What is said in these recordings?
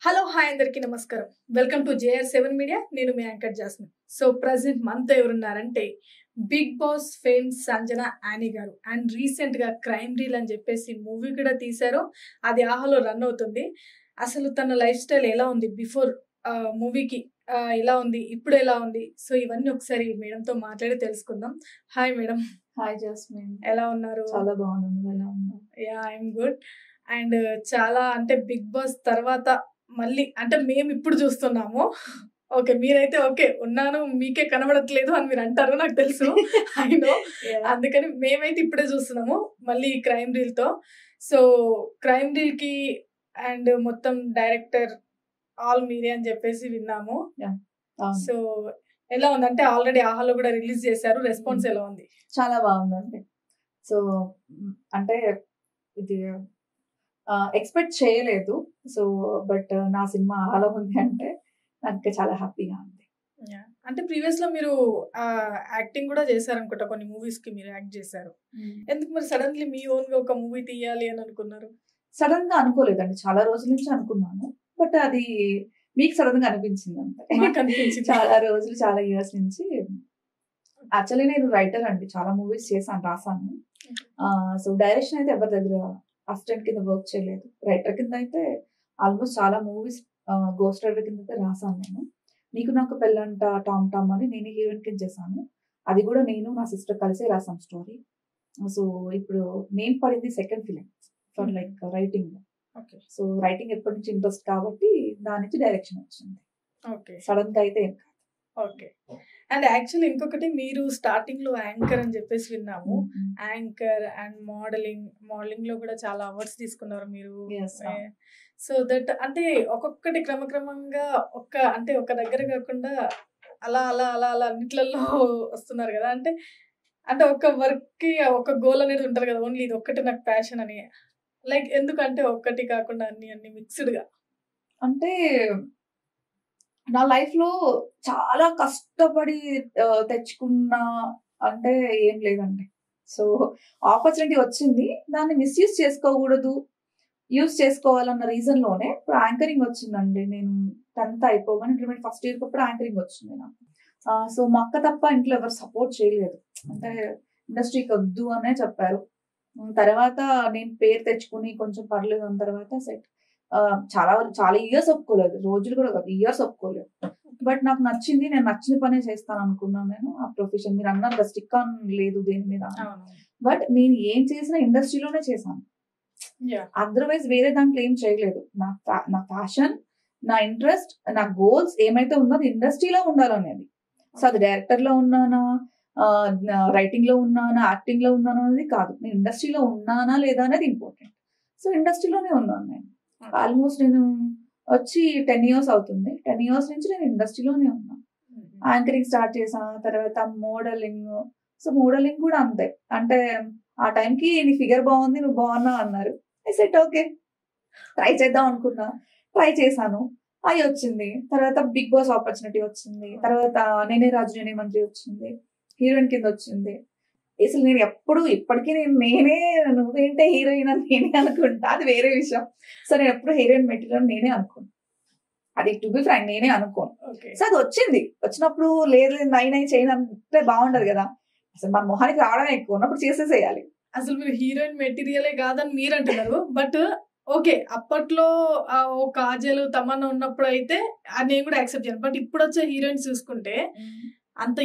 Hello hi అందరికీ నమస్కారం. Welcome to JR7 media. నేను మీ యాంకర్ జాస్మిన్. సో ప్రజెంట్ మనతో ఎవరున్నారంటే Bigg Boss fame Sanjana Annie గారు. అండ్ రీసెంట్ గా క్రైమ్ రీల్ అని చెప్పేసి మూవీ కూడా తీశారు. అది ఆహాలో రన్ అవుతుంది. అసలు తన లైఫ్ స్టైల్ ఎలా ఉంది బిఫోర్ మూవీకి, ఎలా ఉంది ఇప్పుడు ఎలా ఉంది, సో ఇవన్నీ ఒకసారి మేడంతో మాట్లాడి తెలుసుకుందాం. Hi madam. హాయ్ జాస్మిన్, ఎలా ఉన్నారు? చాలా బాగున్నాను. ఎలా ఉన్నా? Yeah, I'm good. అండ్ చాలా అంటే బిగ్ బాస్ తర్వాత మళ్ళీ అంటే మేము ఇప్పుడు చూస్తున్నాము. ఓకే, మీరైతే ఓకే ఉన్నాను మీకే కనబడట్లేదు అని మీరు అంటారు, నాకు తెలుసు. అయినో అందుకని మేమైతే ఇప్పుడే చూస్తున్నాము మళ్ళీ క్రైమ్ రీల్ తో. సో క్రైమ్ రీల్ కి అండ్ మొత్తం డైరెక్టర్ ఆల్ మీరే అని చెప్పేసి విన్నాము. సో ఎలా ఉంది అంటే ఆల్రెడీ ఆహాలో కూడా రిలీజ్ చేశారు, రెస్పాన్స్ ఎలా ఉంది? చాలా బాగుందండి. సో అంటే ఇది ఎక్స్పెక్ట్ చేయలేదు. సో బట్ నా సినిమా ఆలో ఉంది అంటే నాకు చాలా హ్యాపీగా ఉంది. అంటే ప్రీవియస్ లో మీరు యాక్టింగ్ కూడా చేశారు అనుకుంటా, కొన్ని మూవీస్ కి మీరు యాక్ట్ చేశారు. ఎందుకు మరి సడన్లీ మీ ఓన్ గా ఒక మూవీ తీయాలి అని అనుకున్నారు? సడన్ గా అనుకోలేదండి, చాలా రోజుల నుంచి అనుకున్నాను. బట్ అది మీకు సడన్ గా అనిపించింది అంటే చాలా రోజులు, చాలా ఇయర్స్ నుంచి. యాక్చువల్లీ నేను రైటర్ అండి, చాలా మూవీస్ చేశాను, రాసాను. సో డైరెక్షన్ అయితే ఎవరి దగ్గర అసిస్టెంట్ కింద వర్క్ చేయలేదు. రైటర్ కింద అయితే ఆల్మోస్ట్ చాలా మూవీస్ గోస్ట్ రైటర్ కింద అయితే రాసాను నేను. నీకు నాకు పెళ్ళంట, టామ్ టామ్ అని నేను హీరోయిన్ కింద చేశాను. అది కూడా నేను నా సిస్టర్ కలిసే రాసాం స్టోరీ. సో ఇప్పుడు నేను పడింది second film for like writing. So writing ఎప్పటి నుంచి ఇంట్రెస్ట్ కాబట్టి దాని నుంచి డైరెక్షన్ వచ్చింది. సడన్ గా అయితే ఏం కాదు. ఓకే. అండ్ యాక్చువల్లీ ఇంకొకటి, మీరు స్టార్టింగ్ లో యాంకర్ అని చెప్పేసి విన్నాము. యాంకర్ అండ్ మోడలింగ్ లో కూడా చాలా అవార్డ్స్ తీసుకున్నారు మీరు. సో దట్ అంటే ఒక్కొక్కటి క్రమక్రమంగా ఒక దగ్గర కాకుండా అలా అలా అలా అలా అన్నిట్లలో వస్తున్నారు కదా. అంటే ఒక వర్క్ కి ఒక గోల్ అనేది ఉంటారు కదా, ఓన్లీ ఇది ఒక్కటి నాకు ప్యాషన్ అని. లైక్ ఎందుకంటే ఒక్కటి కాకుండా అన్ని మిక్స్డ్ గా. అంటే నా లైఫ్ లో చాలా కష్టపడి తెచ్చుకున్న అంటే ఏం లేదండి. సో ఆపర్చునిటీ వచ్చింది, దాన్ని మిస్యూజ్ చేసుకోకూడదు, యూజ్ చేసుకోవాలన్న రీజన్ లోనే ఇప్పుడు యాంకరింగ్ వచ్చిందండి. నేను 10th అయిపోగానే ఇంటర్మీడియట్ ఫస్ట్ ఇయర్ అప్పుడు యాంకరింగ్ వచ్చింది నాకు. సో మా అక్క తప్ప ఇంట్లో ఎవరు సపోర్ట్ చేయలేదు. అంటే ఇండస్ట్రీకి వద్దు అనే చెప్పారు. తర్వాత నేను పేరు తెచ్చుకుని కొంచెం పర్లేదు అన్న తర్వాత సెట్. చాలా ఇయర్స్ ఒప్పుకోలేదు, రోజులు కూడా కాదు, ఇయర్స్ ఒప్పుకోలేదు. బట్ నాకు నచ్చింది, నేను నచ్చిన పనే చేస్తాను అనుకున్నాను. నేను ఆ ప్రొఫెషన్ మీరు అన్నారు స్టిక్ ఆన్ లేదు దేని మీద, బట్ నేను ఏం చేసినా ఇండస్ట్రీలోనే చేశాను. అదర్వైజ్ వేరే దాంట్లో ఏం చేయలేదు. నా ప్యాషన్, నా ఇంట్రెస్ట్, నా గోల్స్ ఏమైతే ఉందో అది ఇండస్ట్రీలో ఉండాలనేది. సో అది డైరెక్టర్ లో ఉన్నానా, రైటింగ్ లో ఉన్నానా, యాక్టింగ్ లో ఉన్నానా అనేది కాదు, నేను ఇండస్ట్రీలో ఉన్నానా లేదా అనేది ఇంపార్టెంట్. సో ఇండస్ట్రీలోనే ఉన్నాను నేను. ఆల్మోస్ట్ నేను వచ్చి 10 years అవుతుంది. 10 years నుంచి నేను ఇండస్ట్రీలోనే ఉన్నాను. యాంకరింగ్ స్టార్ట్ చేశాను, తర్వాత మోడలింగ్. సో మోడలింగ్ కూడా అంతే. అంటే ఆ టైంకి నీ ఫిగర్ బాగుంది, నువ్వు బాగున్నావు అన్నారు. ఐ సెట్ ఓకే, ట్రై చేద్దాం అనుకున్నా, ట్రై చేశాను, అవి వచ్చింది. తర్వాత బిగ్ బాస్ ఆపర్చునిటీ వచ్చింది, తర్వాత నేనే రాజు నేనే మంత్రి వచ్చింది, హీరోయిన్ కింద వచ్చింది. అసలు నేను ఎప్పుడు ఇప్పటికీ నేనే నువ్వేంటే హీరోయిన్ అని నేనే అనుకుంటా, అది వేరే విషయం. సో నేను ఎప్పుడు హీరోయిన్ మెటీరియల్ నేనే అనుకోను, అది టు బి ఫ్రాంక్ నేనే అనుకోను. సో అది వచ్చినప్పుడు లేదు నైన్ చేయను అంటే బాగుండదు కదా. అసలు మన మొహానికి రావడం ఎక్కువ ఉన్నప్పుడు చేసేసేయాలి. అసలు మీరు హీరోయిన్ మెటీరియలే కాదని మీరు అంటున్నారు, బట్ ఓకే అప్పట్లో కాజల్ తమన్నా ఉన్నప్పుడు అయితే నేను కూడా యాక్సెప్ట్ చేయను. బట్ ఇప్పుడు వచ్చే హీరోయిన్స్ చూసుకుంటే అంత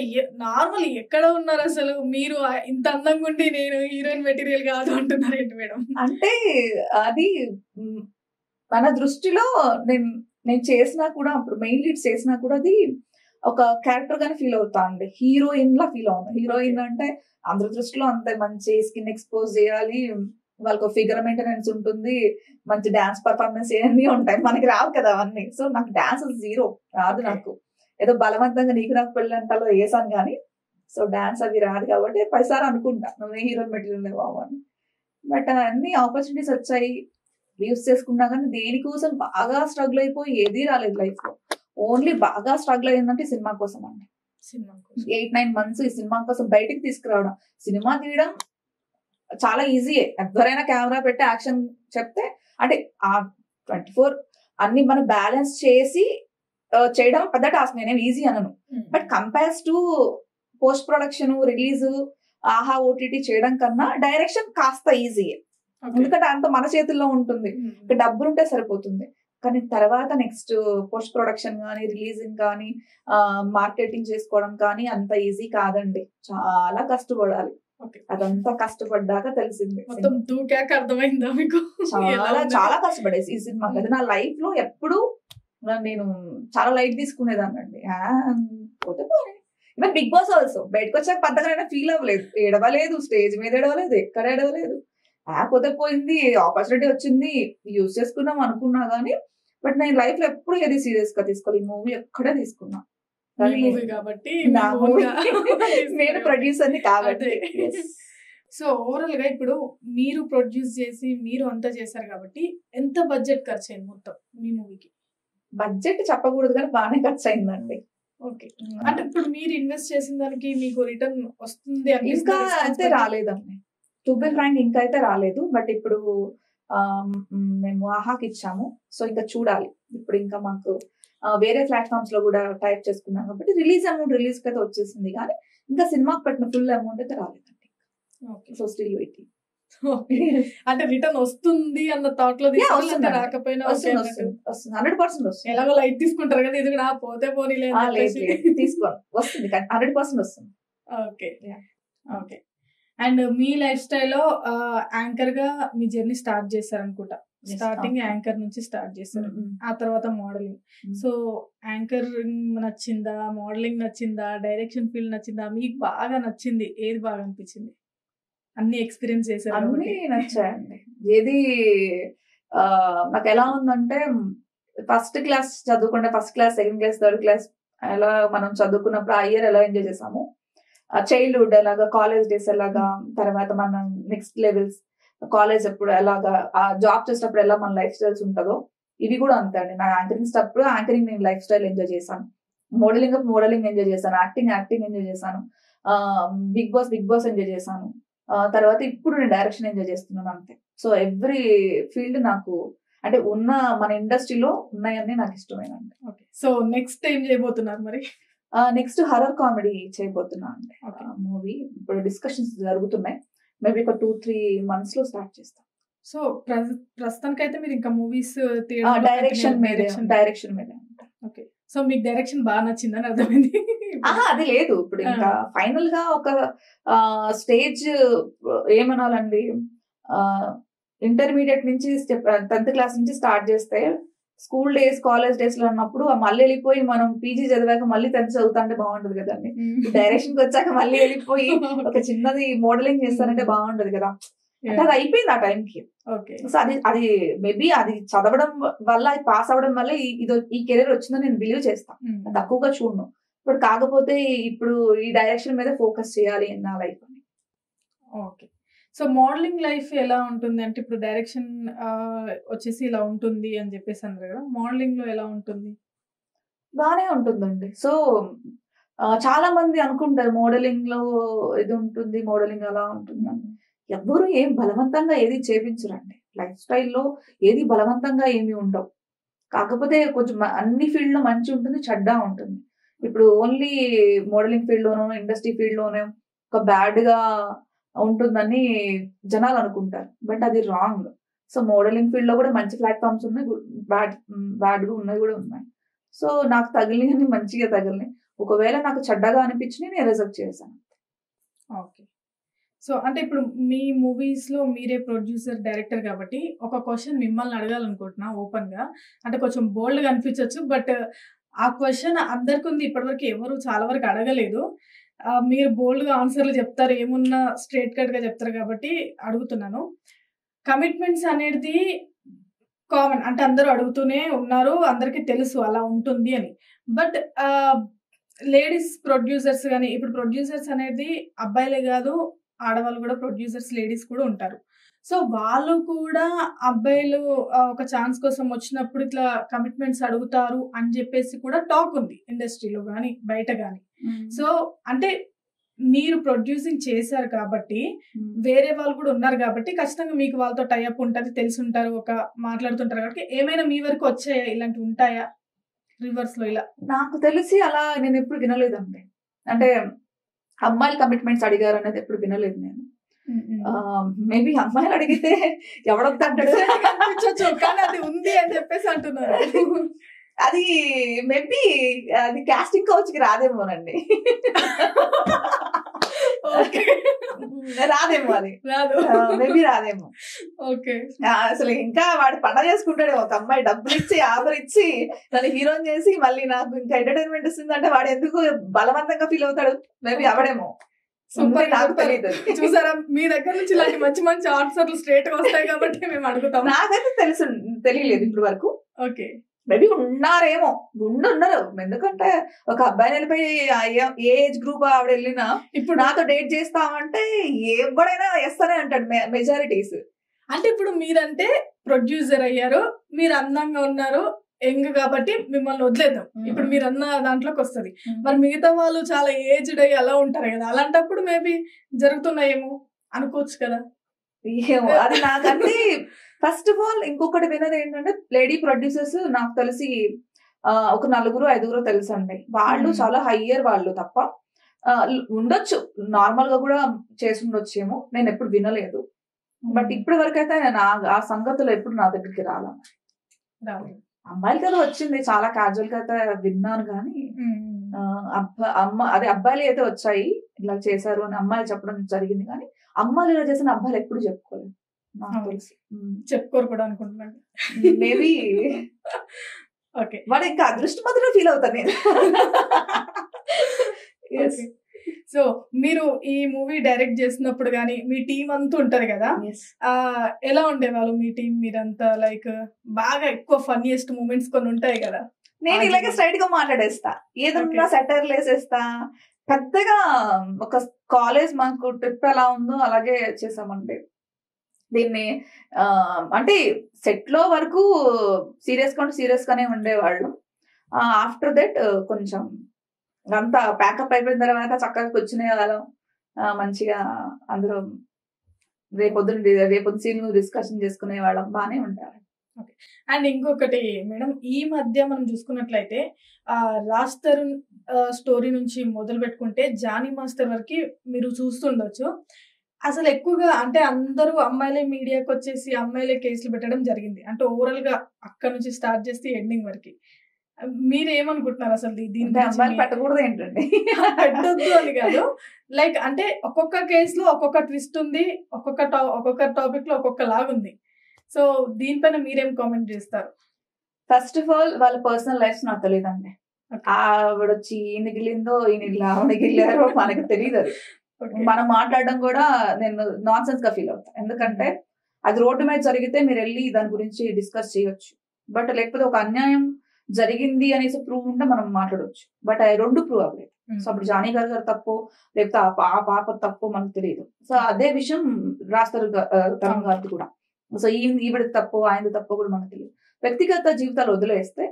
నార్మల్ ఎక్కడ ఉన్నారు అసలు? మీరు ఇంత అందంగా ఉండి నేను హీరోయిన్ మెటీరియల్ కాదు అంటున్నారు ఏంటి మేడం? అంటే అది మన దృష్టిలో నేను చేసినా కూడా, అప్పుడు మెయిన్ లీడ్ చేసినా కూడా అది ఒక క్యారెక్టర్ గానే ఫీల్ అవుతా అండి, హీరోయిన్ లా ఫీల్ అవుతాను. హీరోయిన్ అంటే అందరి దృష్టిలో అంత మంచి స్కిన్ ఎక్స్పోజ్ చేయాలి, వాళ్ళకి ఫిగర్ మెయింటెనెన్స్ ఉంటుంది, మంచి డాన్స్ పర్ఫార్మెన్స్ ఇవన్నీ ఉంటాయి, మనకి రావు కదా అవన్నీ. సో నాకు డాన్స్ జీరో రాదు. నాకు ఏదో బలవంతంగా నీకు నాకు పెళ్ళంటాలో వేసాను కానీ, సో డాన్స్ అవి రాదు కాబట్టి 10 సార్లు అనుకుంటా నువ్వు హీరోయిన్ మెటీరియల్ బాబు అని. బట్ అన్ని ఆపర్చునిటీస్ వచ్చాయి, యూస్ చేసుకున్నా కానీ దేనికోసం బాగా స్ట్రగుల్ అయిపోయి ఏదీ రాలేదు లైఫ్ లో. ఓన్లీ బాగా స్ట్రగుల్ అయ్యిందంటే సినిమా కోసం అండి. 8-9 months ఈ సినిమా కోసం బయటికి తీసుకురావడం. సినిమా తీయడం చాలా ఈజీయే, ఎవరైనా కెమెరా పెట్టి యాక్షన్ చెప్తే అంటే ఆ 24 అన్ని మనం బ్యాలెన్స్ చేసి చేయడం పెద్ద టాస్క్, నేనేం ఈజీ అనను. But compares to post production, release, ఆహా ఓటీటీ చేయడం కన్నా డైరెక్షన్ కాస్త ఈజీ. ఎందుకంటే అంత మన చేతుల్లో ఉంటుంది, డబ్బులు ఉంటే సరిపోతుంది. కానీ తర్వాత నెక్స్ట్ పోస్ట్ ప్రొడక్షన్ కానీ, రిలీజింగ్ కానీ, మార్కెటింగ్ చేసుకోవడం కానీ అంత ఈజీ కాదండి. చాలా కష్టపడాలి. అదంతా కష్టపడ్డాక తెలిసింది. మొత్తం దూకాక అర్థమైందా మీకు? చాలా చాలా కష్టపడేసి ఈ సినిమా కదా. నా లైఫ్ లో ఎప్పుడు నేను చాలా లైట్ తీసుకునేదాన్నండి. పోతే పోనీ. ఈవెన్ బిగ్ బాస్ ఆల్సో బయటకు వచ్చాక పెద్దగా ఫీల్ అవ్వలేదు, ఏడవలేదు, స్టేజ్ మీద ఏడవలేదు, ఎక్కడ ఏడవలేదు. పోతే పోయింది, ఆపర్చునిటీ వచ్చింది, యూజ్ చేసుకున్నాం అనుకున్నా గానీ, బట్ నేను లైఫ్ లో ఎప్పుడు ఏది సీరియస్ గా తీసుకోవాలి. ఈ మూవీ ఎక్కడే తీసుకున్నా, కాబట్టి నేను ప్రొడ్యూసర్ని కాబట్టి. సో ఓవరాల్ గా ఇప్పుడు మీరు ప్రొడ్యూస్ చేసి మీరు అంతా చేశారు కాబట్టి ఎంత బడ్జెట్ ఖర్చు అయింది మొత్తం మీ మూవీకి? బడ్జెట్ చెప్పకూడదు కానీ బాగానే ఖర్చు అయిందండి. ఓకే, అంటే ఇప్పుడు మీరు ఇన్వెస్ట్ చేసిన దానికి మీకు రిటర్న్ వస్తుంది? ఇంకా అయితే రాలేదండి, టు బి ఫ్రాంక్, ఇంకా అయితే రాలేదు. బట్ ఇప్పుడు మేము ఆహాకి ఇచ్చాము, సో ఇంకా చూడాలి. ఇప్పుడు ఇంకా మాకు వేరే ప్లాట్ఫామ్స్ లో కూడా టైప్ చేసుకున్నాం కాబట్టి రిలీజ్ అమౌంట్ రిలీజ్ కి అయితే వచ్చేసింది, కానీ ఇంకా సినిమాకి పెట్టిన ఫుల్ అమౌంట్ అయితే రాలేదండి. So still waiting. అంటే రిటర్న్ వస్తుంది అన్న థాట్ లో రాకపోయినా 100% వస్తుంది. ఎలాగో లైట్ తీసుకుంటారు కదా, ఇది కూడా పోతే పోనీ తీసుకోండి, వస్తుంది 100% వస్తుంది. Okay okay. And me life స్టైల్లో యాంకర్ గా మీ జర్నీ స్టార్ట్ చేశారు అనుకుంటా. స్టార్టింగ్ యాంకర్ నుంచి స్టార్ట్ చేశారు, ఆ తర్వాత మోడలింగ్. సో యాంకరింగ్ నచ్చిందా, మోడలింగ్ నచ్చిందా, డైరెక్షన్ ఫీల్డ్ నచ్చిందా? మీకు బాగా నచ్చింది ఏది బాగా అనిపించింది? అన్ని ఎక్స్పీరియన్స్ చేశారు, అన్ని నచ్చాయండి. ఏది నాకు ఎలా ఉందంటే, ఫస్ట్ క్లాస్ చదువుకుంటే, first class, second class, third class ఎలా మనం చదువుకున్నప్పుడు ఆ ఇయర్ ఎలా ఎంజాయ్ చేసాము, చైల్డ్హుడ్ ఎలాగా, కాలేజ్ డేస్ ఎలాగా, తర్వాత మనం నెక్స్ట్ లెవెల్స్ కాలేజ్ ఎప్పుడు ఎలాగా, ఆ జాబ్ చేసేటప్పుడు ఎలా మన లైఫ్ స్టైల్స్ ఉంటుందో, ఇవి కూడా అంతే అండి. నా యాంకరింగ్ అప్పుడు యాంకరింగ్ నేను లైఫ్ స్టైల్ ఎంజాయ్ చేశాను, మోడలింగ్ ఎంజాయ్ చేశాను, యాక్టింగ్ ఎంజాయ్ చేశాను, బిగ్ బాస్ ఎంజాయ్ చేశాను. తర్వాత ఇప్పుడు నేను డైరెక్షన్ ఎంజాయ్ చేస్తున్నాను, అంతే. సో ఎవ్రీ ఫీల్డ్ నాకు, అంటే ఉన్న మన ఇండస్ట్రీలో ఉన్నాయన్నీ నాకు ఇష్టమేనండి. ఓకే, సో నెక్స్ట్ ఏం చేయబోతున్నారు మరి? నెక్స్ట్ హర్రర్ కామెడీ చేయబోతున్నా అండి మూవీ. ఇప్పుడు డిస్కషన్స్ జరుగుతున్నాయి, మేబీ ఒక 2-3 months లో స్టార్ట్ చేస్తాం. సో ప్రస్తుతానికైతే మీరు ఇంకా మూవీస్ డైరెక్షన్ మీద. ఓకే, సో మీకు డైరెక్షన్ బాగా నచ్చిందని అర్థమైంది. అది లేదు, ఇప్పుడు ఇంకా ఫైనల్ గా ఒక స్టేజ్ ఏమనాలండి, ఇంటర్మీడియట్ నుంచి 10th క్లాస్ నుంచి స్టార్ట్ చేస్తే, స్కూల్ డేస్, కాలేజ్ డేస్ లో ఉన్నప్పుడు మళ్ళీ వెళ్ళిపోయి మనం పీజీ చదివాక మళ్ళీ 10th చదువుతా అంటే బాగుంటది కదండి. డైరెక్షన్ కి వచ్చాక మళ్ళీ వెళ్ళిపోయి ఒక చిన్నది మోడలింగ్ చేస్తానంటే బాగుంటది కదా. అంటే అది అయిపోయింది ఆ టైంకి. సో అది మేబీ అది చదవడం వల్ల, అది పాస్ అవ్వడం వల్ల ఈ కెరీర్ వచ్చిందని నేను బిలీవ్ చేస్తాను, తక్కువగా చూడను. ఇప్పుడు కాకపోతే ఇప్పుడు ఈ డైరెక్షన్ మీద ఫోకస్ చేయాలి నా లైఫ్ అని. ఓకే, సో మోడలింగ్ లైఫ్ ఎలా ఉంటుంది అంటే, ఇప్పుడు డైరెక్షన్ వచ్చేసి ఇలా ఉంటుంది అని చెప్పేసి అన్నారు కదా, మోడలింగ్ లో ఎలా ఉంటుంది? బాగానే ఉంటుందండి. సో చాలా మంది అనుకుంటారు మోడలింగ్ లో ఇది ఉంటుంది, మోడలింగ్ అలా ఉంటుందని. ఎవ్వరు ఏం బలవంతంగా ఏది చేపించరండి. లైఫ్ స్టైల్లో ఏది బలవంతంగా ఏమి ఉండవు. కాకపోతే కొంచెం అన్ని ఫీల్డ్ లో మంచి ఉంటుంది, చెడ్డ ఉంటుంది. ఇప్పుడు ఓన్లీ మోడలింగ్ ఫీల్డ్ లోనో, ఇండస్ట్రీ ఫీల్డ్ లోనే ఒక బ్యాడ్ గా ఉంటుందని జనాలు అనుకుంటారు, బట్ అది రాంగ్. సో మోడలింగ్ ఫీల్డ్ లో కూడా మంచి ప్లాట్ఫామ్స్ ఉన్నాయి, బ్యాడ్ గా ఉన్నాయి కూడా ఉన్నాయి. సో నాకు తగిలినవి మంచిగా తగిలినాయి, ఒకవేళ నాకు చెడ్డగా అనిపించినవి నేను రిజెక్ట్ చేశాను. ఓకే, సో అంటే ఇప్పుడు మీ మూవీస్ లో మీరే ప్రొడ్యూసర్, డైరెక్టర్ కాబట్టి ఒక క్వశ్చన్ మిమ్మల్ని అడగాలనుకుంటున్నా ఓపెన్ గా. అంటే కొంచెం బోల్డ్ గా అనిపించవచ్చు, బట్ ఆ క్వశ్చన్ అందరికి ఉంది, ఇప్పటివరకు ఎవరు చాలా వరకు అడగలేదు. మీరు బోల్డ్ గా ఆన్సర్లు చెప్తారు, ఏమున్నా స్ట్రేట్ కట్ గా చెప్తారు కాబట్టి అడుగుతున్నాను. కమిట్మెంట్స్ అనేది కామన్, అంటే అందరూ అడుగుతూనే ఉన్నారు, అందరికీ తెలుసు అలా ఉంటుంది అని. బట్ లేడీస్ ప్రొడ్యూసర్స్ కానీ, ఇప్పుడు ప్రొడ్యూసర్స్ అనేది అబ్బాయిలే కాదు, ఆడవాళ్ళు కూడా ప్రొడ్యూసర్స్, లేడీస్ కూడా ఉంటారు. సో వాళ్ళు కూడా అబ్బాయిలు ఒక ఛాన్స్ కోసం వచ్చినప్పుడు ఇట్లా కమిట్మెంట్స్ అడుగుతారు అని చెప్పేసి కూడా టాక్ ఉంది ఇండస్ట్రీలో కానీ, బయట కానీ. సో అంటే మీరు ప్రొడ్యూసింగ్ చేశారు కాబట్టి వేరే వాళ్ళు కూడా ఉన్నారు కాబట్టి ఖచ్చితంగా మీకు వాళ్ళతో టైఅప్ ఉంటుంది, తెలిసి ఉంటారు, ఒక మాట్లాడుతుంటారు కాబట్టి ఏమైనా మీ వరకు వచ్చాయా, ఇలాంటివి ఉంటాయా రివర్స్ లో? ఇలా నాకు తెలిసి అలా నేను ఎప్పుడు వినలేదండి. అంటే అమ్మాయిల కమిట్మెంట్స్ అడిగారు అనేది ఎప్పుడు వినలేదు నేను. మేబీ అమ్మాయిలు అడిగితే ఎవడొద్దంటాడు కానీ అది ఉంది అని చెప్పేసి అంటున్నారు. అది మేబీ అది కాస్టింగ్ కౌచ్ కి రాదేమోనండి. రాదేమో, అది మేబీ రాదేమో. ఓకే, అసలు ఇంకా వాడు పండగ చేసుకుంటాడు. ఒక అమ్మాయి డబ్బులు ఇచ్చి ఆఫర్ ఇచ్చి నన్ను హీరోని చేసి మళ్ళీ నాకు ఇంకా ఎంటర్టైన్మెంట్ ఇస్తుందంటే వాడు ఎందుకు బలవంతంగా ఫీల్ అవుతాడు? మేబీ అవడేమో. సూపర్, నాకు తెలియదు. చూసారా, మీ దగ్గర నుంచి ఇలాంటి మంచి మంచి ఆన్సర్లు స్ట్రేట్ గా వస్తాయి కాబట్టి మేము అడుగుతాం. నాకైతే తెలియలేదు ఇప్పుడు వరకు. ఓకే, మేబీ ఉన్నారేమో, ఉన్నారు. ఎందుకంటే ఒక అబ్బాయి వెళ్ళిపోయి ఏ ఏజ్ గ్రూప్ ఆవిడ వెళ్ళినా ఇప్పుడు నాతో డేట్ చేస్తామంటే ఎవడైనా వేస్తానే అంటాడు మెజారిటీస్. అంటే ఇప్పుడు మీరంటే ప్రొడ్యూసర్ అయ్యారు, మీరు అందంగా ఉన్నారు, యంగ్ కాబట్టి మిమ్మల్ని వదిలేద్దాం. ఇప్పుడు మీరు అన్న దాంట్లోకి వస్తుంది. మరి మిగతా వాళ్ళు చాలా ఏజ్డ్ అయ్యి అలా ఉంటారు కదా, అలాంటప్పుడు మేబీ జరుగుతున్నాయేమో అనుకోవచ్చు కదా. ఏమో, అది నాకంటే ఫస్ట్ ఆఫ్ ఆల్ ఇంకొకటి వినది ఏంటంటే లేడీ ప్రొడ్యూసర్స్ నాకు తెలిసి ఒక 4-5 తెలుసు అండి. వాళ్ళు చాలా హయ్యర్ వాళ్ళు తప్ప ఉండొచ్చు, నార్మల్ గా కూడా చేసి ఉండొచ్చేమో, నేను ఎప్పుడు వినలేదు. బట్ ఇప్పటి వరకు అయితే ఆ సంగతులు ఎప్పుడు నా దగ్గరికి రాలేదు. అమ్మాయిలకి అయితే వచ్చింది, చాలా క్యాజువల్ గా అయితే విన్నాను. కానీ అబ్బాయిలు అయితే వచ్చాయి ఇలా చేశారు అని అమ్మాయిలు చెప్పడం జరిగింది. కానీ అమ్మాయిలు ఇలా చేసిన అబ్బాయిలు ఎప్పుడు చెప్పుకోలేదు నాకు తెలిసి. చెప్పుకోరు కూడా అనుకుంటున్నాను. మేబీ ఓకే, వాడు ఇంకా అదృష్టవంతుడు ఫీల్ అవుతాను నేను. సో మీరు ఈ మూవీ డైరెక్ట్ చేసినప్పుడు గానీ మీ టీం అంతా ఉంటారు కదా, ఎలా ఉండేవాళ్ళు మీ టీం? మీరంతా లైక్ బాగా ఎక్కువ ఫన్నీయెస్ట్ మూమెంట్స్ కొన్ని ఉంటాయి కదా. నేను ఇలాగే స్ట్రైట్ గా మాట్లాడేస్తా, ఏదన్నా సెటర్లు వేసేస్తా. పెద్దగా ఒక కాలేజ్ మాకు ట్రిప్ ఎలా ఉందో అలాగే చేసామండి దీన్ని. అంటే సెట్ లో వరకు సీరియస్ గానే ఉండేవాళ్ళు. ఆఫ్టర్ దట్ కొంచెం అంతా ప్యాకప్ అయిపోయిన తర్వాత చక్కగా కూర్చునే వాళ్ళం, మంచిగా అందరూ రేపొద్దు సీన్ డిస్కషన్ చేసుకునే వాళ్ళం, బాగానే ఉంటారు. అండ్ ఇంకొకటి మేడం, ఈ మధ్య మనం చూసుకున్నట్లయితే రాజ్ తరుణ్ స్టోరీ నుంచి మొదలు పెట్టుకుంటే జానీ మాస్టర్ వరకు మీరు చూస్తుండొచ్చు. అసలు ఎక్కువగా అంటే అందరూ అమ్మాయిలే మీడియాకి వచ్చేసి అమ్మాయిలే కేసులు పెట్టడం జరిగింది. అంటే ఓవరాల్ గా అక్కడ నుంచి స్టార్ట్ చేస్తే ఎండింగ్ వరకు మీరేమనుకుంటున్నారు అసలు దీని? అమ్మాయిలు పెట్టకూడదు ఏంటండి? పెట్టొద్దు అని కాదు, లైక్ అంటే ఒక్కొక్క కేసులో ఒక్కొక్క ట్విస్ట్ ఉంది, ఒక్కొక్క టాపిక్ లో ఒక్కొక్క లాగుంది. సో దీనిపైన మీరేం కామెంట్ చేస్తారు? ఫస్ట్ ఆఫ్ ఆల్ వాళ్ళ పర్సనల్ లైఫ్ నాకు తెలియదండి. ఆవిడ వచ్చి ఈయన గిల్లిందో ఈయన ఆవిడ గిల్లారో మనకు తెలియదు. అది మనం మాట్లాడడం కూడా నేను నాన్ సెన్స్ గా ఫీల్ అవుతాను. ఎందుకంటే అది రోడ్డు మీద జరిగితే మీరు వెళ్ళి దాని గురించి డిస్కస్ చేయొచ్చు. బట్ లేకపోతే ఒక అన్యాయం జరిగింది అనేసి ప్రూవ్ ఉంటే మనం మాట్లాడవచ్చు. బట్ అవి రెండు ప్రూవ్ అవ్వలేదు. సో అప్పుడు జానీ గారు తప్పు లేకపోతే ఆ పాప తప్పు మనకు తెలియదు. సో అదే విషయం రాజ్ తరుణ్ గారిది కూడా. సో ఈవిడ తప్పు ఆయన తప్పు కూడా మనకు తెలియదు. వ్యక్తిగత జీవితాలు వదిలేస్తే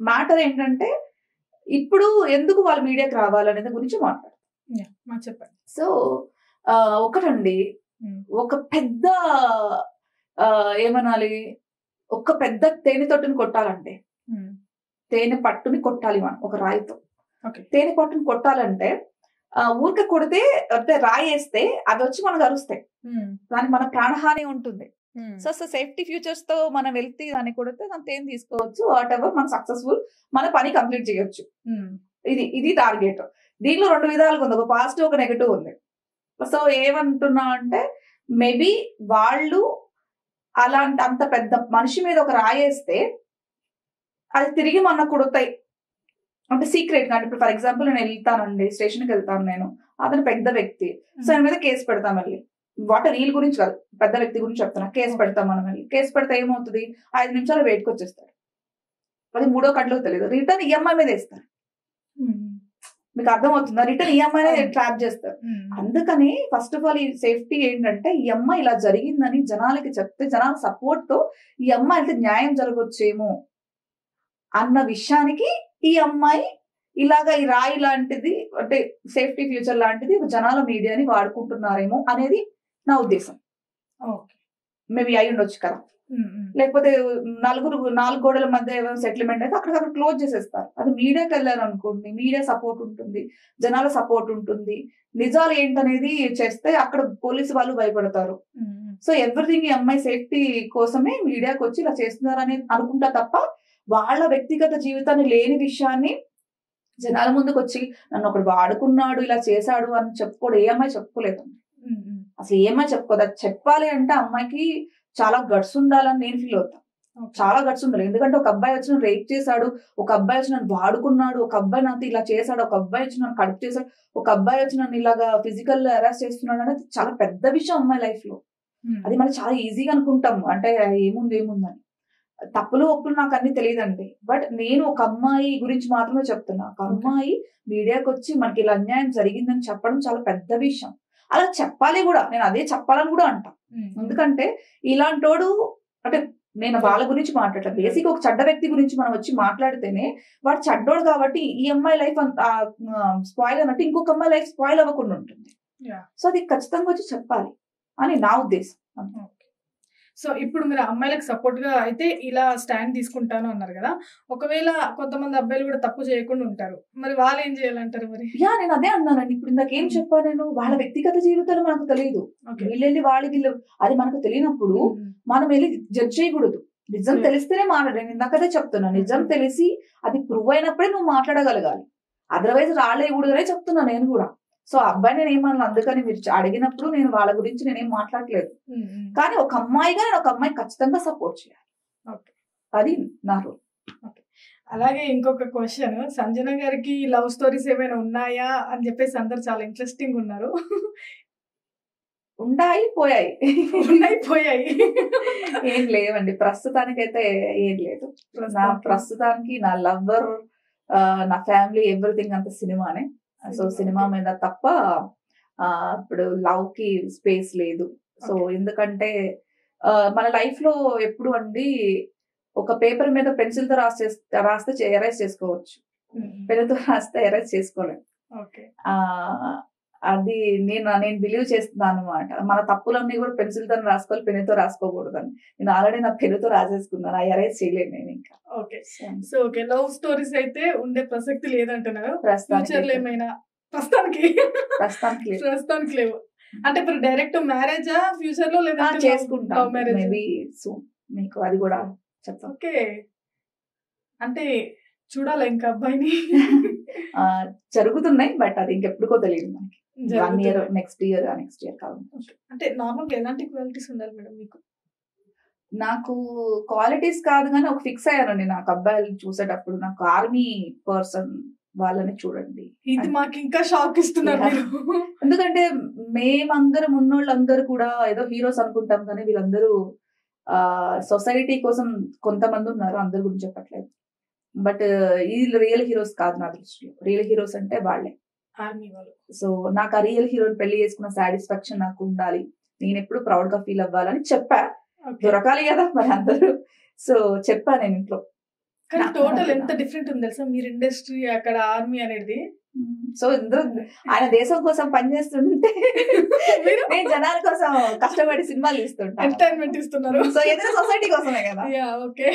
మ్యాటర్ ఏంటంటే ఇప్పుడు ఎందుకు వాళ్ళ మీడియాకి రావాలనేది గురించి మాట్లాడతాం. చెప్పండి. సో ఒకటండి, ఒక పెద్ద ఏమనాలి, ఒక పెద్ద తేనె తొట్టుని కొట్టాలంటే తేనె పట్టుని కొట్టాలి మనం ఒక రాయితో. తేనె పట్టుని కొట్టాలంటే ఊరికే కొడితే అంటే రాయి వేస్తే అవి వచ్చి మనకు అరుస్తాయి, దానికి మన ప్రాణహాని ఉంటుంది. సో సేఫ్టీ ఫ్యూచర్స్ తో మనం వెళ్తే దాన్ని కొడితే దాని తేనె తీసుకోవచ్చు, వాట్ ఎవర్ మనం సక్సెస్ఫుల్ మన పని కంప్లీట్ చేయొచ్చు. ఇది టార్గెట్. దీనిలో 2 విధాలుగా ఉంది, ఒక పాజిటివ్ ఒక నెగటివ్ ఉంది. సో ఏమంటున్నా అంటే మేబీ వాళ్ళు అలాంటి అంత పెద్ద మనిషి మీద ఒక రాయేస్తే అది తిరిగి మన కొడతాయి అంటే సీక్రెట్ గా. ఇప్పుడు ఫర్ ఎగ్జాంపుల్ నేను వెళ్తానండి, స్టేషన్కి వెళ్తాను, నేను అతను పెద్ద వ్యక్తి, సో ఆయన మీద కేసు పెడతాం. మళ్ళీ వాటర్ రీల్ గురించి కాదు, పెద్ద వ్యక్తి గురించి చెప్తున్నా. కేసు పెడతాం మనం, వెళ్ళి కేసు పెడితే ఏమవుతుంది, 5 నిమిషాలు వెయిట్కి వచ్చేస్తాడు. అది 3వ కంట్లోకి తెలియదు, రిటర్న్ ఈఎంఐ మీద వేస్తారు. మీకు అర్థమవుతుందా? రిటర్న్ ఈఎంఐ ట్రాప్ చేస్తారు. అందుకని ఫస్ట్ ఆఫ్ ఆల్ ఈ సేఫ్టీ ఏంటంటే ఈ అమ్మాయి ఇలా జరిగిందని జనాలకి చెప్తే జనాల సపోర్ట్ తో ఈ అమ్మాయి అయితే న్యాయం జరగొచ్చేమో అన్న విషయానికి ఈ అమ్మాయి ఇలాగా ఈ రాయి లాంటిది అంటే సేఫ్టీ ఫ్యూచర్ లాంటిది జనాల మీడియాని వాడుకుంటున్నారేమో అనేది నా ఉద్దేశం. మేబీ అయి ఉండొచ్చు కదా. లేకపోతే నాలుగు గోడల మధ్య సెటిల్మెంట్ అయితే అక్కడ క్లోజ్ చేసేస్తారు. అది మీడియాకి వెళ్ళారు అనుకోండి, మీడియా సపోర్ట్ ఉంటుంది, జనాల సపోర్ట్ ఉంటుంది, నిజాలు ఏంటనేది చేస్తే అక్కడ పోలీసు వాళ్ళు భయపడతారు. సో ఎవ్రీథింగ్ ఈ అమ్మాయి సేఫ్టీ కోసమే మీడియాకి వచ్చి ఇలా చేస్తున్నారని అనుకుంటా తప్ప వాళ్ళ వ్యక్తిగత జీవితాన్ని లేని విషయాన్ని జనాల ముందుకు వచ్చి నన్ను ఒకడు వాడుకున్నాడు ఇలా చేశాడు అని చెప్పుకోడు. ఏ అమ్మాయి చెప్పుకోలేదు అసలు. ఏ అమ్మాయి చెప్పుకోదు. అది చెప్పాలి అంటే అమ్మాయికి చాలా గట్స్ ఉండాలని నేను ఫీల్ అవుతాను. చాలా గట్స్ ఉండాలి. ఎందుకంటే ఒక అబ్బాయి వచ్చి నన్ను రేప్ చేశాడు, ఒక అబ్బాయి వచ్చి నన్ను వాడుకున్నాడు, ఒక అబ్బాయి నాతో ఇలా చేశాడు, ఒక అబ్బాయి వచ్చి నన్ను కడుపు చేశాడు, ఒక అబ్బాయి వచ్చి నన్ను ఇలాగా ఫిజికల్ హెరాస్ చేస్తున్నాడు అనేది చాలా పెద్ద విషయం అమ్మాయి లైఫ్ లో. అది మనం చాలా ఈజీగా అనుకుంటాం అంటే ఏముందని. తప్పులు ఒప్పులు నాకు అన్ని తెలియదండి. బట్ నేను ఒక అమ్మాయి గురించి మాత్రమే చెప్తున్నా. ఒక అమ్మాయి మీడియాకి వచ్చి మనకి ఇలా అన్యాయం జరిగిందని చెప్పడం చాలా పెద్ద విషయం. అలా చెప్పాలి కూడా. నేను అదే చెప్పాలని కూడా అంటా. ఎందుకంటే ఇలాంటోడు అంటే నేను వాళ్ళ గురించి మాట్లాడలేదు. బేసిక్ ఒక చెడ్డ వ్యక్తి గురించి మనం వచ్చి మాట్లాడితేనే వాడు చెడ్డోడు కాబట్టి ఈ అమ్మాయి లైఫ్ స్పాయిల్ అన్నట్టు ఇంకొక అమ్మాయి లైఫ్ స్పాయిల్ అవ్వకుండా ఉంటుంది. సో అది ఖచ్చితంగా వచ్చి చెప్పాలి అని నా ఉద్దేశం. సో ఇప్పుడు మీరు అమ్మాయిలకు సపోర్ట్ గా అయితే ఇలా స్టాండ్ తీసుకుంటాను అన్నారు కదా. ఒకవేళ కొంతమంది అబ్బాయిలు కూడా తప్పు చేయకుండా ఉంటారు, మరి వాళ్ళు ఏం చేయాలంటారు? మరి నేను అదే అన్నానండి. ఇప్పుడు ఇందాకేం చెప్పాను నేను, వాళ్ళ వ్యక్తిగత జీవితాలు మనకు తెలియదు. వీళ్ళెళ్ళి వాళ్ళకి అది మనకు తెలియనప్పుడు మనం వెళ్ళి జడ్జ్ చేయకూడదు. నిజం తెలిస్తేనే మాట్లాడాలి. నేను ఇందాకదే చెప్తున్నా, నిజం తెలిసి అది ప్రూవ్ అయినప్పుడే నువ్వు మాట్లాడగలగాలి. అదర్వైజ్ రాలేకూడదనే చెప్తున్నా నేను కూడా. సో అబ్బాయి నేను ఏమన్నా, అందుకని మీరు అడిగినప్పుడు నేను వాళ్ళ గురించి నేనేం మాట్లాడలేదు. కానీ ఒక అమ్మాయిగా నేను ఒక అమ్మాయి ఖచ్చితంగా సపోర్ట్ చేయాలి. అది నా రూల్. అలాగే ఇంకొక క్వశ్చన్, సంజన గారికి లవ్ స్టోరీస్ ఏమైనా ఉన్నాయా అని చెప్పేసి అందరు చాలా ఇంట్రెస్టింగ్ ఉన్నారు. ఉన్నాయి పోయాయి ఏం లేవండి ప్రస్తుతానికైతే. ఏం లేదు. ప్రస్తుతానికి నా లవ్వర్, నా ఫ్యామిలీ, ఎవ్రీథింగ్ అంత సినిమానే. సో సినిమా మీద తప్ప ఇప్పుడు లవ్ కి స్పేస్ లేదు. సో ఎందుకంటే మన లైఫ్ లో ఎప్పుడు అండి ఒక పేపర్ మీద పెన్సిల్ తో రాస్తే ఎరేజ్ చేసుకోవచ్చు, పెన్ తో రాస్తే ఎరేజ్ చేసుకోలేం. అది నేను బిలీవ్ చేస్తున్నాను అనమాట. మన తప్పులన్నీ కూడా పెన్సిల్ తో రాసుకోవాలి, పెన్ తో రాసుకోకూడదని. నేను ఆల్రెడీ నా పెన్ తో రాసేసుకున్నాను, ఆ ఎరేజ్ చేయలేను నేను ఇంకా. సో లవ్ స్టోరీస్ అయితే ఉండే ప్రసక్తి లేదంటున్నారు. ఫ్యూచర్ లో ఏమైనా? ప్రస్తుతానికి లేవు. అంటే ఇప్పుడు డైరెక్ట్ మ్యారేజా ఫ్యూచర్ లో? లేదా చేసుకుంటాం మేబీ సూన్. మీకు అది కూడా చెప్తాం. ఓకే, అంటే చూడాలి ఇంకా అబ్బాయిని. జరుగుతున్నాయి బట్ అది ఇంకెప్పుడుకో తెలియదు మనకి. 1 year నెక్స్ట్ ఇయర్ కావాలి. అంటే నార్మల్ గా ఎలాంటి క్వాలిటీస్ ఉండాలి మేడం మీకు? నాకు క్వాలిటీస్ కాదు కానీ ఒక ఫిక్స్ అయ్యానండి. నాకు అబ్బాయిలు చూసేటప్పుడు నాకు ఆర్మీ పర్సన్ వాళ్ళని చూడండి. ఇది మాకు ఇంకా షాక్ ఇస్తున్నారు. ఎందుకంటే మేమందరం ఉన్నోళ్ళందరూ కూడా ఏదో హీరోస్ అనుకుంటాం కానీ వీళ్ళందరూ సొసైటీ కోసం కొంతమంది ఉన్నారు, అందరి గురించి చెప్పట్లేదు. బట్ వీళ్ళు రియల్ హీరోస్ కాదు నా దృష్టిలో. రియల్ హీరోస్ అంటే వాళ్ళే, ఆర్మీ వాళ్ళు. సో నాకు ఆ రియల్ హీరోని పెళ్లి చేసుకున్న సాటిస్ఫాక్షన్ నాకు ఉండాలి, నేను ఎప్పుడు ప్రౌడ్ గా ఫీల్ అవ్వాలని చెప్పా. దొరకాలి కదా మరి అందరూ. సో చెప్పా నేను ఇంట్లో. కానీ టోటల్ ఎంత డిఫరెంట్ ఉంది తెలుసా మీరు ఇండస్ట్రీ అక్కడ ఆర్మీ అనేది. సో ఇందులో ఆయన దేశం కోసం పనిచేస్తుంటే నేను జనాల కోసం కష్టపడి సినిమాలు ఇస్తుంటా, ఎంటర్టైన్మెంట్ ఇస్తున్నారు. సో ఏదైనా సొసైటీ కోసమే కదా. Okay,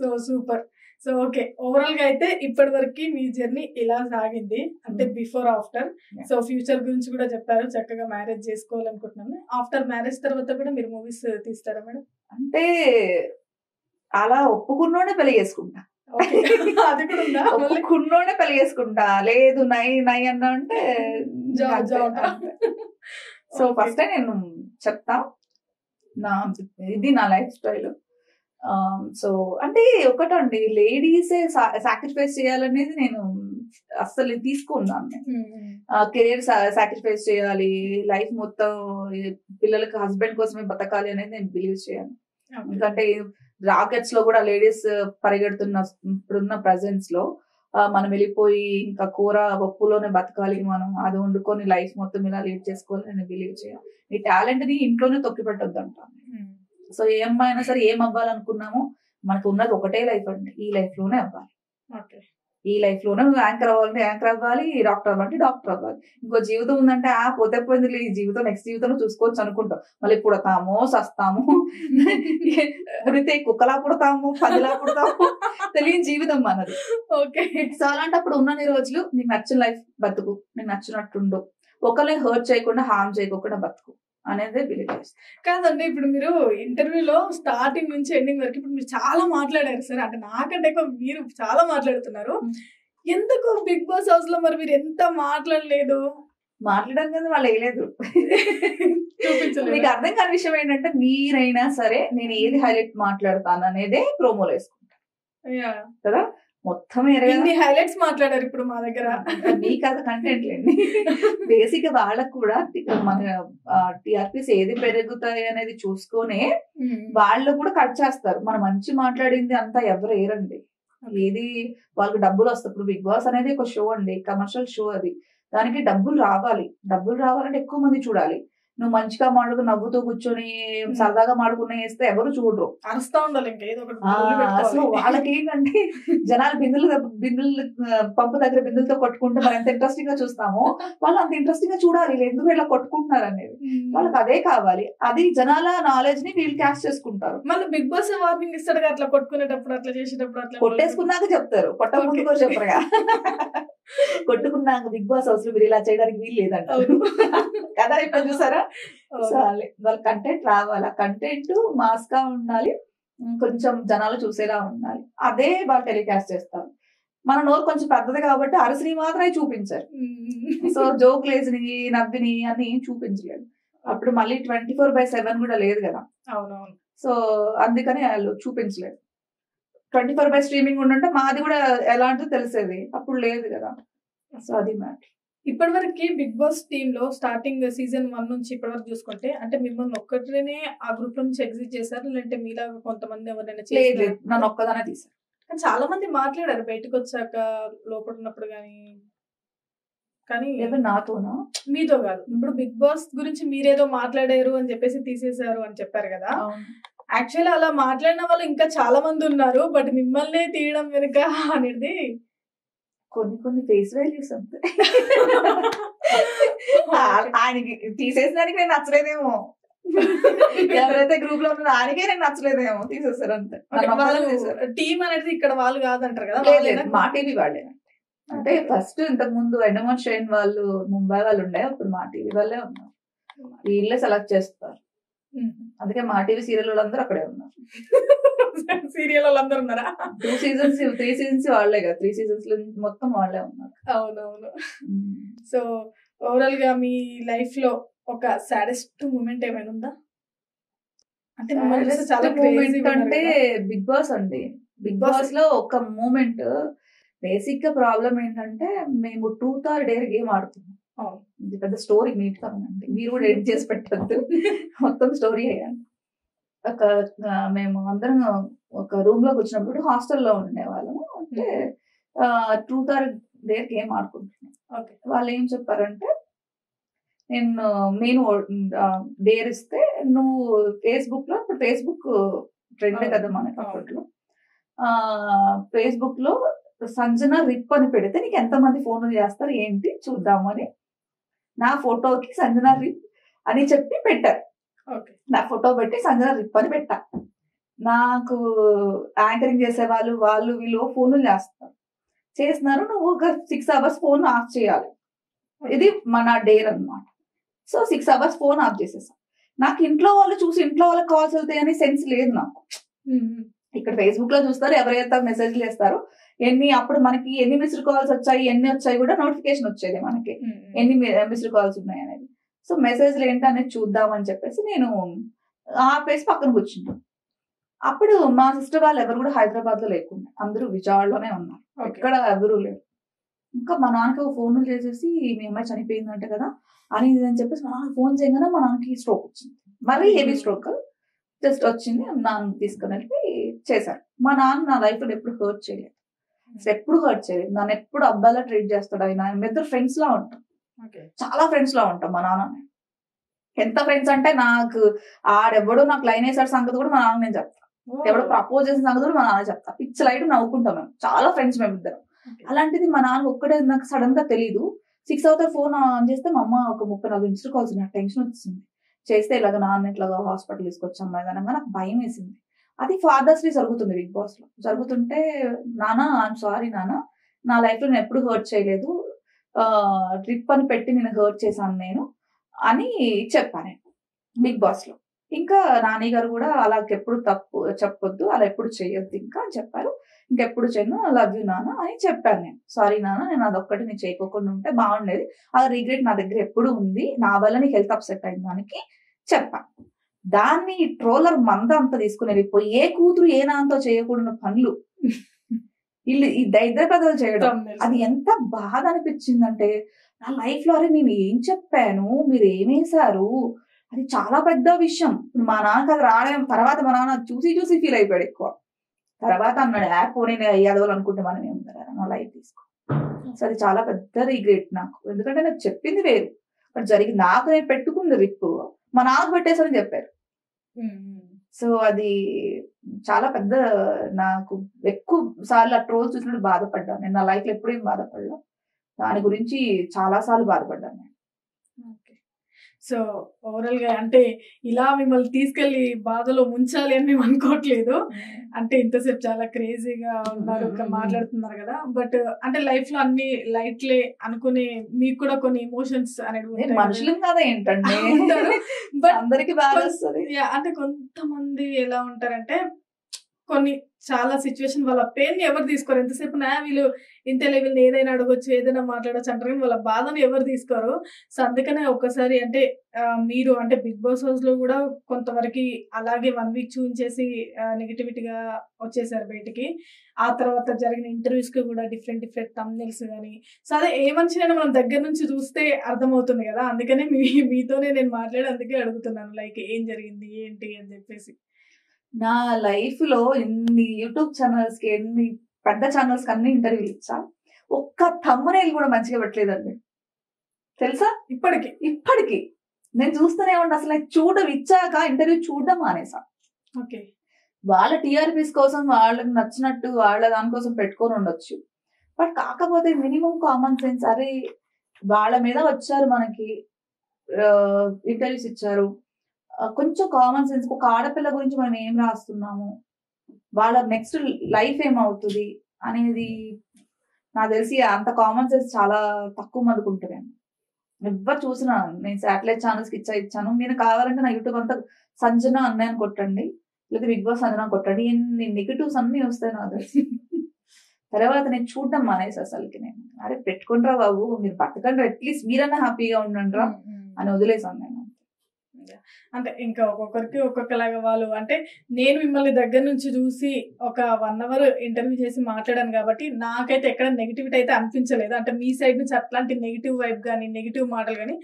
so super. So okay, overall గా అయితే ఇప్పటి వరకు మీ జర్నీ ఇలా సాగింది, అంటే బిఫోర్ ఆఫ్టర్. సో ఫ్యూచర్ గురించి కూడా చెప్పారు, చక్కగా మ్యారేజ్ చేసుకోవాలనుకుంటున్నాను. ఆఫ్టర్ మ్యారేజ్ తర్వాత కూడా మీరు మూవీస్ తీస్తారా మేడం? అంటే అలా ఒప్పుకున్నోడే పెళ్లి చేసుకుంటా. అది కూడా ఉందా? ఒప్పుకున్నోడే పెళ్లి చేసుకుంటా, లేదు నై అన్నా అంటే సో ఫస్ట్ నేను చెప్తా ఇది నా లైఫ్ స్టైల్. సో అంటే ఒకటండి, లేడీసే సాక్రిఫైస్ చేయాలనేది నేను అస్సలు తీసుకున్నాను. కెరీర్ సాక్రిఫైస్ చేయాలి, లైఫ్ మొత్తం పిల్లలకి హస్బెండ్ కోసమే బతకాలి అనేది నేను బిలీవ్ చేయను. ఎందుకంటే రాకెట్స్ లో కూడా లేడీస్ పరిగెడుతున్న ఇప్పుడున్న ప్రజెన్స్ లో మనం వెళ్ళిపోయి ఇంకా కూర పప్పులోనే బతకాలి, మనం అది వండుకొని లైఫ్ మొత్తం ఇలా లీడ్ చేసుకోవాలి నేను బిలీవ్ చేయను. ఈ టాలెంట్ ని ఇంట్లోనే తొక్కి పెట్టొద్దు అంటాను. సో ఏ అమ్మాయినా సరే ఏం అవ్వాలనుకున్నామో మనకు ఉన్నది ఒకటే లైఫ్ అండి, ఈ లైఫ్ లోనే అవ్వాలి. ఈ లైఫ్ లోనే నువ్వు యాంకర్ అవ్వాలంటే యాంకర్ అవ్వాలి, డాక్టర్ అవ్వాలంటే డాక్టర్ అవ్వాలి. ఇంకో జీవితం ఉందంటే పోతే పోయింది, ఈ జీవితం నెక్స్ట్ జీవితంలో చూసుకోవచ్చు అనుకుంటాం. మళ్ళీ పుడతాము, సస్తాము, పుడితే కుక్కలా పుడతాము, పదిలా పుడతాము, తెలియని జీవితం మనది. ఓకే. సో అలాంటప్పుడు ఉన్నన్ని రోజులు నీకు నచ్చిన లైఫ్ బతుకు, నీకు నచ్చినట్టుండు, ఒకరిని హర్ట్ చేయకుండా హార్మ్ చేయకుండా బతుకు అనేది బిలీవ్ చేస్తాను. కాదండి, ఇప్పుడు మీరు ఇంటర్వ్యూలో స్టార్టింగ్ నుంచి ఎండింగ్ వరకు ఇప్పుడు మీరు చాలా మాట్లాడారు సార్. అంటే నాకంటే ఎక్కువ మీరు చాలా మాట్లాడుతున్నారు. ఎందుకు బిగ్ బాస్ హౌస్ లో మరి మీరు ఎంత మాట్లాడలేదు? మాట్లాడడం కదా వాళ్ళు వేయలేదు. చూపించలేదు. మీకు అర్థం కాని విషయం ఏంటంటే, మీరైనా సరే నేను ఏది హైలైట్ మాట్లాడతాను అనేదే ప్రోమోలో వేసుకుంటాను కదా. మొత్తం ఇన్ని హైలైట్స్ మాట్లాడారు ఇప్పుడు మా దగ్గర. మీకు అది కంటెంట్ లేండి. బేసిక్ గా వాళ్ళకు కూడా మన టిఆర్పీస్ ఏది పెరుగుతాయి అనేది చూసుకొని వాళ్ళు కూడా కట్ చేస్తారు. మనం మంచి మాట్లాడింది అంతా ఎవరు ఏరండి. ఏది వాళ్ళకి డబ్బులు వస్తాయి. ఇప్పుడు బిగ్ బాస్ అనేది ఒక షో అండి, కమర్షియల్ షో. అది దానికి డబ్బులు రావాలంటే ఎక్కువ మంది చూడాలి. నువ్వు మంచిగా మాట్లాడుకు నవ్వుతూ కూర్చొని సరదాగా మాడుకునే వేస్తే ఎవరు చూడరు, అరుస్తా ఉండాలి. అసలు వాళ్ళకి ఏంటంటే జనాలు బిందులు పంపు దగ్గర బిందులతో కొట్టుకుంటే మనం ఎంత ఇంట్రెస్టింగ్ గా చూస్తామో వాళ్ళు అంత ఇంట్రెస్టింగ్ గా చూడాలి. ఎందుకు ఇలా కొట్టుకుంటున్నారు అనేది వాళ్ళకి అదే కావాలి. అది జనాల నాలెడ్జ్ ని వీళ్ళు క్యాష్ చేసుకుంటారు. మళ్ళీ బిగ్ బాస్ వార్నింగ్ ఇస్తాడు అట్లా కొట్టుకునేటప్పుడు, అట్లా చేసేటప్పుడు, అట్లా కొట్టేసుకున్నాక చెప్తారు, కొట్ట ముందు కూడా చెప్పరుగా. కొట్టుకున్నాక బిగ్ బాస్ అవసరం మీరు ఇలా చేయడానికి వీలు లేదంటారు కదా. ఇప్పుడు చూసారా, వాళ్ళ కంటెంట్ రావాలి, ఆ కంటెంట్ మాస్ గా ఉండాలి, కొంచెం జనాలు చూసేలా ఉండాలి. అదే వాళ్ళు టెలికాస్ట్ చేస్తారు. మన నోరు కొంచెం పెద్దది కాబట్టి అరసిని మాత్రమే చూపించారు. సో జోక్లేసిని నవ్విని అని ఏం చూపించలేదు. అప్పుడు మళ్ళీ 24/7 కూడా లేదు కదా. అవునవును. సో అందుకని వాళ్ళు చూపించలేదు. 24 స్ట్రీమింగ్ ఉండంటే మాది కూడా ఎలాంటిదో తెలిసేది, అప్పుడు లేదు కదా. సో అది మ్యాటర్. ఇప్పటి వరకు బిగ్ బాస్ టీమ్ లో స్టార్టింగ్ సీజన్ 1 నుంచి ఇప్పటి వరకు చూసుకుంటే, అంటే మిమ్మల్ని ఒక్కటినే ఆ గ్రూప్ లో నుంచి ఎగ్జిట్ చేశారు, లేదంటే మీలాగా కొంతమంది ఎవరైనా చేశారు? నన్ను ఒక్కదానే తీసారు. చాలా మంది మాట్లాడారు బయటకు వచ్చాక, లోపల ఉన్నప్పుడు కానీ నాతోనా? మీతో కాదు. ఇప్పుడు బిగ్ బాస్ గురించి మీరేదో మాట్లాడారు అని చెప్పేసి తీసేశారు అని చెప్పారు కదా. యాక్చువల్లీ అలా మాట్లాడిన వాళ్ళు ఇంకా చాలా మంది ఉన్నారు, బట్ మిమ్మల్ని తీయడం వెనుక అనేది కొన్ని ఫేస్ వాల్యూస్ అంతే. ఆయనకి తీసేసినానికి నేను నచ్చలేదేమో, ఎవరైతే గ్రూప్ లో ఉన్నారో ఆయనకే నేను నచ్చలేదేమో, తీసేస్తారు అంతే. టీమ్ అనేది ఇక్కడ వాళ్ళు కాదంటారు కదా. మా టీవీ వాళ్ళే. అంటే ఫస్ట్ ఇంతకు ముందు ఎండమోన్ షైన్ వాళ్ళు ముంబై వాళ్ళు ఉండే, అప్పుడు మా టీవీ వాళ్ళే ఉన్నారు. వీళ్ళే సెలెక్ట్ చేస్తారు. అందుకే మా టీవీ సీరియల్ వాళ్ళందరూ అక్కడే ఉన్నారు. సీరియల్ వాళ్ళందరూ ఉన్నారా? 3 సీజన్స్ వాళ్ళే కదా. 3 సీజన్స్ మొత్తం వాళ్ళే ఉన్నారు. అవునవును. సో ఓవరాల్ గా మీ లైఫ్ లో ఒక సాడెస్ట్ మూమెంట్ ఏమైనా ఉందా? అంటే అంటే బిగ్ బాస్ అండి. బిగ్ బాస్ లో ఒక మూమెంట్, బేసిక్ గా ప్రాబ్లం ఏంటంటే మేము ట్రూత్ ఆర్ డేర్ గేమ్ ఆడుతున్నాం. ఇది పెద్ద స్టోరీ నీట్ గా ఉందండి, మీరు కూడా ఎడిట్ చేసి పెట్టద్దు, మొత్తం స్టోరీ అయ్యాను. మేము అందరం ఒక రూమ్ లోకి వచ్చినప్పుడు హాస్టల్లో ఉండేవాళ్ళము. అంటే ట్రూత్ ఆర్ డేర్ గేమ్ ఆడుకుంటున్నాం. వాళ్ళు ఏం చెప్పారంటే, నేను డేర్ ఇస్తే నువ్వు ఫేస్బుక్ లో, ఇప్పుడు ఫేస్బుక్ ట్రెండ్ కదా మనకి అప్పట్లో, ఫేస్బుక్ లో సంజన రిప్ అని పెడితే నీకు ఎంతమంది ఫోన్లు చేస్తారు ఏంటి చూద్దాము అని నా ఫోటోకి సంజన రిప్ అని చెప్పి పెట్టారు. నా ఫోటో పెట్టి సంజన రిప్ అని పెట్టా. నాకు యాంకరింగ్ చేసే వాళ్ళు వీళ్ళు ఫోన్లు చేస్తున్నారు, నువ్వు ఒక 6 hours ఫోన్ ఆఫ్ చేయాలి. ఇది మన డేర్ అన్నమాట. సో 6 hours ఫోన్ ఆఫ్ చేసేసా. నాకు ఇంట్లో వాళ్ళు చూసి ఇంట్లో వాళ్ళకి కాల్స్ వెళ్తాయి అని సెన్స్ లేదు నాకు. ఇక్కడ ఫేస్బుక్ లో చూస్తారు, ఎవరైతే మెసేజ్లు వేస్తారు, అప్పుడు మనకి ఎన్ని మిస్డ్ కాల్స్ వచ్చాయి, ఎన్ని వచ్చాయి కూడా నోటిఫికేషన్ వచ్చేది మనకి, ఎన్ని మిస్డ్ కాల్స్ ఉన్నాయి అనేది. సో మెసేజ్లు ఏంటి అనేది చూద్దామని చెప్పేసి నేను ఆపేసి పక్కన కూర్చున్నాను. అప్పుడు మా సిస్టర్ వాళ్ళు ఎవరు కూడా హైదరాబాద్ లో లేకుండా, అందరూ విజయవాడలోనే ఉన్నారు, ఎక్కడ ఎవరు లేరు. ఇంకా మా నాన్నకి ఫోన్లు చేసేసి మీ అమ్మాయి చనిపోయిందంట కదా అని అని చెప్పేసి మా నాన్న ఫోన్ చేయగానే మా నాన్నకి స్ట్రోక్ వచ్చింది. మరీ హెవీ స్ట్రోక్ జస్ట్ వచ్చింది. నాన్న తీసుకుని వెళ్ళి చేశారు. మా నాన్న నా లైఫ్ లో ఎప్పుడు హర్ట్ చేయలేదు, ఎప్పుడు హర్ట్ చేయలేదు. నన్ను ఎప్పుడు అబ్బాయిలా ట్రీట్ చేస్తాడు. ఆయన ఇద్దరు ఫ్రెండ్స్ లా ఉంటాం, చాలా ఫ్రెండ్స్ లా ఉంటాం. మా నాన్న ఎంత ఫ్రెండ్స్ అంటే, నాకు ఆడెవడో నాకు లైన్ వేసాడు సంగతి కూడా మా నాన్న నేను చెప్తా, ఎవడో ప్రపోజ్ చేసిన సంగతి కూడా మా నాన్న చెప్తా. పిచ్చి లైట్ నవ్వుకుంటాం మేము, చాలా ఫ్రెండ్స్ మేము ఇద్దరం. అలాంటిది మా నాన్న ఒక్కడే నాకు సడన్ గా తెలీదు. 6 అవుతారు ఫోన్ ఆన్ చేస్తే మా అమ్మ ఒక 30-40 మిస్డ్ కాల్స్ నాకు టెన్షన్ వచ్చింది. చేస్తే ఇలాగ నాన్న ఇట్లాగా హాస్పిటల్ తీసుకొచ్చాం అనగా నాకు భయం వేసింది. అది ఫాదర్స్ డే జరుగుతుంది బిగ్ బాస్ లో. జరుగుతుంటే నాన్న ఐఎమ్ సారీ నాన్న, నా లైఫ్ లో నేను ఎప్పుడు హర్ట్ చేయలేదు, ట్రిప్ అని పెట్టి నేను హర్ట్ చేశాను నేను అని చెప్పాను బిగ్ బాస్ లో. ఇంకా నాని గారు కూడా అలాగెప్పుడు తప్పు చెప్పొద్దు, అలా ఎప్పుడు చెయ్యొద్దు ఇంకా అని చెప్పారు. ఇంకెప్పుడు చేయను, లవ్ యూ నాన్న అని చెప్పాను నేను. సారీ నాన్న, నేను అదొక్కటి నేను చేయకోకుండా ఉంటే బాగుండేది, ఆ రిగ్రెట్ నా దగ్గర ఎప్పుడు ఉంది, నా వల్ల నీకు హెల్త్ అప్సెట్ అయిన దానికి చెప్పాను. దాన్ని ట్రోలర్ మంద అంతా తీసుకుని వెళ్ళిపోయి ఏ కూతురు ఏ నాన్నతో చేయకూడని పనులు వీళ్ళు ఈ దరిద్ర కథలు చేయడం, అది ఎంత బాధ అనిపించిందంటే నా లైఫ్ లో అరే నేను ఏం చెప్పాను, మీరు ఏమేశారు, అది చాలా పెద్ద విషయం. మా నాన్నకి అది రావడం తర్వాత మా నాన్న చూసి చూసి ఫీల్ అయిపోయాడు ఎక్కువ. తర్వాత అన్నాడు నేను అయ్యాదోలు అనుకుంటే మనం ఏముంటారా నా లైఫ్ తీసుకో. సో అది చాలా పెద్ద రిగ్రెట్ నాకు, ఎందుకంటే నాకు చెప్పింది వేరు, బట్ జరిగింది నాకు నేను పెట్టుకుంది రిప్పు మా నాన్నకు పెట్టేసని చెప్పారు. సో అది చాలా పెద్ద, నాకు ఎక్కువ సార్లు ఆ ట్రోల్ చూసినప్పుడు బాధపడ్డాను. నేను నా లైఫ్ లో ఎప్పుడేం బాధపడ్డా, దాని గురించి చాలా సార్లు బాధపడ్డాను నేను. సో ఓవరాల్ గా అంటే ఇలా మిమ్మల్ని తీసుకెళ్లి బాధలో ముంచాలి అని మేము అనుకోవట్లేదు. అంటే ఇంతసేపు చాలా క్రేజీగా ఉన్నారు, మాట్లాడుతున్నారు కదా. బట్ అంటే లైఫ్ లో అన్ని లైట్లే అనుకునే మీకు కూడా కొన్ని ఎమోషన్స్ అనేవి మనుషులు కదా ఏంటంటే బట్ అందరికి బాగా వస్తుంది. అంటే కొంతమంది ఎలా ఉంటారంటే కొన్ని చాలా సిచ్యువేషన్ వాళ్ళ పెయిన్ ఎవరు తీసుకోరు. ఎంతసేపు వీళ్ళు ఇంతేలే, వీళ్ళని ఏదైనా అడగొచ్చు, ఏదైనా మాట్లాడచ్చు అంటారు, కానీ వాళ్ళ బాధను ఎవరు తీసుకోరు. సో అందుకనే ఒక్కసారి అంటే మీరు అంటే బిగ్ బాస్ హౌస్ లో కూడా కొంతవరకు అలాగే 1 వీక్ చూపించేసి నెగిటివిటీగా వచ్చేసారు బయటికి. ఆ తర్వాత జరిగిన ఇంటర్వ్యూస్ కి కూడా డిఫరెంట్ థంబ్నెయిల్స్ కానీ. సో అదే ఏ మనిషినైనా మనం దగ్గర నుంచి చూస్తే అర్థమవుతుంది కదా. అందుకనే మీతోనే నేను మాట్లాడి అందుకే అడుగుతున్నాను, లైక్ ఏం జరిగింది ఏంటి అని చెప్పేసి. నా లైఫ్ లో ఎన్ని యూట్యూబ్ ఛానల్స్ కి, ఎన్ని పెద్ద ఛానల్స్ కి అన్ని ఇంటర్వ్యూలు ఇచ్చా, ఒక్క థంబ్నెయిల్ కూడా మంచిగా పెట్టలేదండి తెలుసా. ఇప్పటికి నేను చూస్తూనే ఉంటా, అసలు చూడడం ఇచ్చాక ఇంటర్వ్యూ చూడడం మానేసా. ఓకే, వాళ్ళ టీఆర్పీస్ కోసం వాళ్ళకి నచ్చినట్టు వాళ్ళ దానికోసం పెట్టుకొని ఉండొచ్చు, బట్ కాకపోతే మినిమం కామన్ సెన్స్, అరే వాళ్ళ మీద వచ్చారు మనకి ఇంటర్వ్యూస్ ఇచ్చారు, కొంచెం కామన్ సెన్స్, ఒక ఆడపిల్ల గురించి మనం ఏం రాస్తున్నాము, వాళ్ళ నెక్స్ట్ లైఫ్ ఏమవుతుంది అనేది నాకు తెలిసి అంత కామన్ సెన్స్ చాలా తక్కువ మందికి ఉంటుంది. ఎవరు చూసినా నేను శాటిలైట్ ఛానల్స్ కి ఇచ్చాను, మీరు కావాలంటే నా యూట్యూబ్ అంతా సంజన అన్నయ్యని కొట్టండి, లేదా బిగ్ బాస్ సంజన కొట్టండి, ఎన్ని నెగిటివ్స్ అన్ని వస్తాయి నాకు తెలిసి. తర్వాత నేను చూడడం మానేసి అసలుకి నేను, అరే పెట్టుకుంటారా బాబు, మీరు బతకండి, అట్లీస్ట్ మీరన్నా హ్యాపీగా ఉండండి అని వదిలేసాను నేను. అంటే ఇంకా ఒక్కొక్కరికి ఒక్కొక్కలాగా వాళ్ళు, అంటే నేను మిమ్మల్ని దగ్గర నుంచి చూసి ఒక 1 అవర్ ఇంటర్వ్యూ చేసి మాట్లాడాను కాబట్టి నాకైతే ఎక్కడ నెగిటివిటీ అయితే అనిపించలేదు. అంటే మీ సైడ్ నుంచి అట్లాంటి నెగిటివ్ వైబ్ కానీ నెగిటివ్ మాటలు కానీ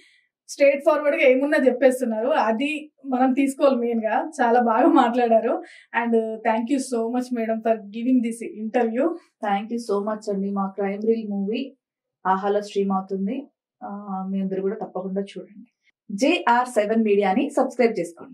స్ట్రేట్ ఫార్వర్డ్ గా ఏమున్నా చెప్పేస్తున్నారు, అది మనం తీసుకోవాలి మెయిన్ గా. చాలా బాగా మాట్లాడారు. And thank you so much madam for giving this interview. Thank you so much అండి. మా క్రైమ్ రీల్ మూవీ ఆహాలో స్ట్రీమ్ అవుతుంది, మీ అందరూ కూడా తప్పకుండా చూడండి. JR7 మీడియాని సబ్స్క్రైబ్ చేసుకోండి.